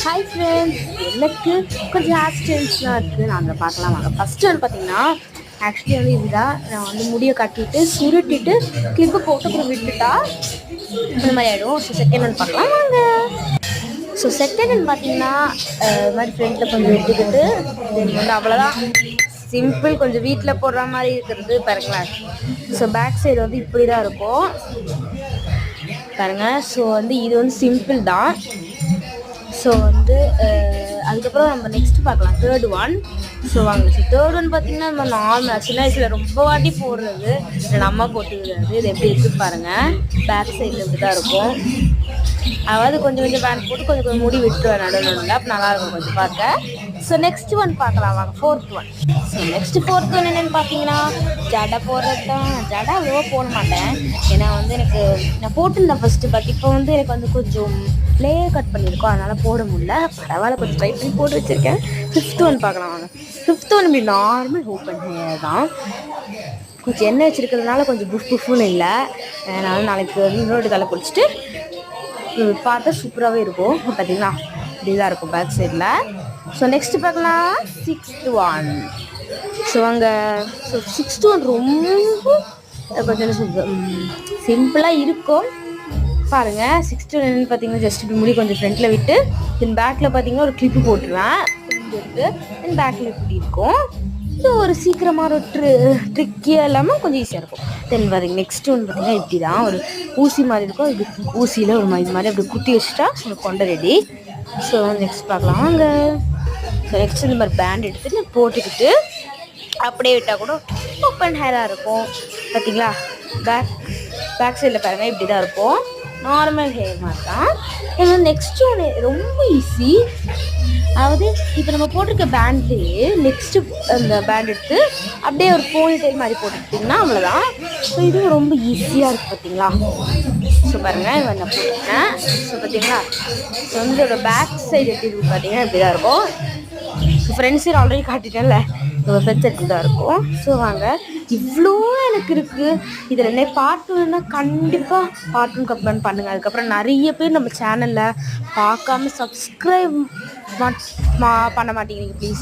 Hi friends, எனக்கு கொஞ்சம் hair ஸ்டைல்ஸ்லாம் இருக்குது. நாங்கள் பார்க்கலாம் வாங்க. ஃபஸ்ட்டு வந்து பார்த்தீங்கன்னா ஆக்சுவலி வந்து இதுதான். நான் வந்து முடியை கட்டிட்டு சுருட்டிட்டு கிளிப்பு போட்டு அப்புறம் விட்டுட்டா இந்த மாதிரி ஆகிடும். ஸோ செகண்ட் வந்து பார்க்கலாம் வாங்க. ஸோ செகண்ட் வந்து பார்த்தீங்கன்னா இது மாதிரி ஃப்ரெண்டில் கொஞ்சம் விட்டுக்கிட்டு வந்து அவ்வளோதான். சிம்பிள், கொஞ்சம் வீட்டில் போடுற மாதிரி இருக்கிறது பாருங்களேன். ஸோ பேக் சைடு வந்து இப்படி தான் இருக்கும் பாருங்கள். ஸோ வந்து இது வந்து சிம்பிள் தான். ஸோ வந்து அதுக்கப்புறம் நம்ம நெக்ஸ்ட்டு பார்க்கலாம் தேர்ட் ஒன். ஸோ வாங்க. ஸோ தேர்ட் ஒன் பார்த்திங்கன்னா நம்ம நார்மல் சின்ன வயசில் ரொம்ப வாட்டி போடுறது, நம்ம போட்டுக்கிறது. இது எப்படி இருக்குது பாருங்கள். பேக் சைடில் இப்படி தான் இருக்கும். அதாவது கொஞ்சம் கொஞ்சம் பேண்ட் போட்டு கொஞ்சம் கொஞ்சம் முடி விட்டுருவேன் நடுவில். அப்போ நல்லாயிருக்கும் கொஞ்சம் பார்க்க. ஸோ நெக்ஸ்ட் ஒன் பார்க்கலாம் வாங்க, fourth one. So next fourth one என்னென்னு பார்த்தீங்கன்னா ஜடை போடுறது தான். ஜடை அவ்வளோவா போட மாட்டேன், ஏன்னா வந்து எனக்கு நான் போட்டிருந்தேன் ஃபஸ்ட்டு. பட் இப்போ வந்து எனக்கு வந்து கொஞ்சம் லேயர் கட் பண்ணியிருக்கோம், அதனால் போட முடியல. பரவாயில்ல, கொஞ்சம் ட்ரை பண்ணி போட்டு வச்சுருக்கேன். ஃபிஃப்த் ஒன் பார்க்கலாம் வாங்க. ஃபிஃப்த் ஒன் இப்படி நார்மல் ஓப்பன் ஹேர் தான். கொஞ்சம் எண்ணெய் வச்சுருக்கிறதுனால கொஞ்சம் புஃப்னு இல்லை. அதனால் நாளைக்கு வந்து இன்னொரு தலை குடிச்சிட்டு பார்த்தா சூப்பராகவே இருக்கும். பார்த்தீங்களா இப்படி தான் இருக்கும் பேக் சைடில். ஸோ நெக்ஸ்ட்டு பார்க்கலாம் சிக்ஸ்த் ஒன். ஸோ அங்கே சிக்ஸ்த் ஒன் ரொம்ப கொஞ்சம் சிம்பிளாக இருக்கும் பாருங்கள். சிக்ஸ்த் ஒன் என்னென்னு பார்த்தீங்கன்னா ஜஸ்ட் இப்படி முடி கொஞ்சம் ஃப்ரண்ட்டில் விட்டு தென் பேக்கில் பார்த்தீங்கன்னா ஒரு கிளிப்பு போட்டுருவேன். இங்கே தென் பேக்கில் இப்படி இருக்கும். இது ஒரு சீக்கிரமாக ஒரு ட்ரிக்கியாக இல்லாமல் கொஞ்சம் ஈஸியாக இருக்கும். தென் பார்த்தீங்க நெக்ஸ்ட் ஒன்று பார்த்தீங்கன்னா இப்படி தான் ஒரு ஊசி மாதிரி இருக்கும். இது ஊசியில் ஒரு இது மாதிரி அப்படி குட்டி வச்சுட்டா உங்களுக்கு கொண்டை ரெடி. ஸோ நெக்ஸ்ட் பார்க்கலாம் வாங்க. ஸோ நெக்ஸ்ட் இந்த மாதிரி பேண்ட் எடுத்துகிட்டு போட்டுக்கிட்டு அப்படியே விட்டால் கூட ஓப்பன் ஹேராக இருக்கும். பார்த்தீங்களா பேக் சைடில் பாருங்கள் இப்படி தான் இருக்கும். நார்மல் ஹேர் மாதிரி தான். இது நெக்ஸ்ட் ஒன்று ரொம்ப ஈஸி. அதாவது இப்போ நம்ம போட்டிருக்க பேண்ட்லேயே நெக்ஸ்ட்டு அந்த பேண்ட் எடுத்து அப்படியே ஒரு போனிடெயில் மாதிரி போட்டுக்கிட்டிங்கன்னா அவ்வளோதான். ஸோ இதுவும் ரொம்ப ஈஸியாக இருக்குது பார்த்தீங்களா. ஸோ பாருங்கள் இவன் நான் போட்டிருக்கேன். ஸோ பார்த்தீங்களா ஸோ வந்து இதோட பேக் சைடு எப்படி இருக்குது பார்த்தீங்கன்னா இப்படி தான் இருக்கும். ஸோ ஃப்ரெண்ட்ஸ் சைடு ஆல்ரெடி காட்டிட்டேன்ல, நம்ம ஃப்ரெண்ட்ஸ் எப்படி தான் இருக்கும். ஸோ வாங்க, இவ்வளோ எனக்கு இருக்குது. இதில் என்ன பார்ட் ஒன்றுனா கண்டிப்பாக பார்ட் ஒன் கமெண்ட் பண்ணுங்கள். அதுக்கப்புறம் நிறைய பேர் நம்ம சேனலில் பார்க்காம சப்ஸ்கிரைப் பண்ண மாட்டேங்கிறீங்க. ப்ளீஸ்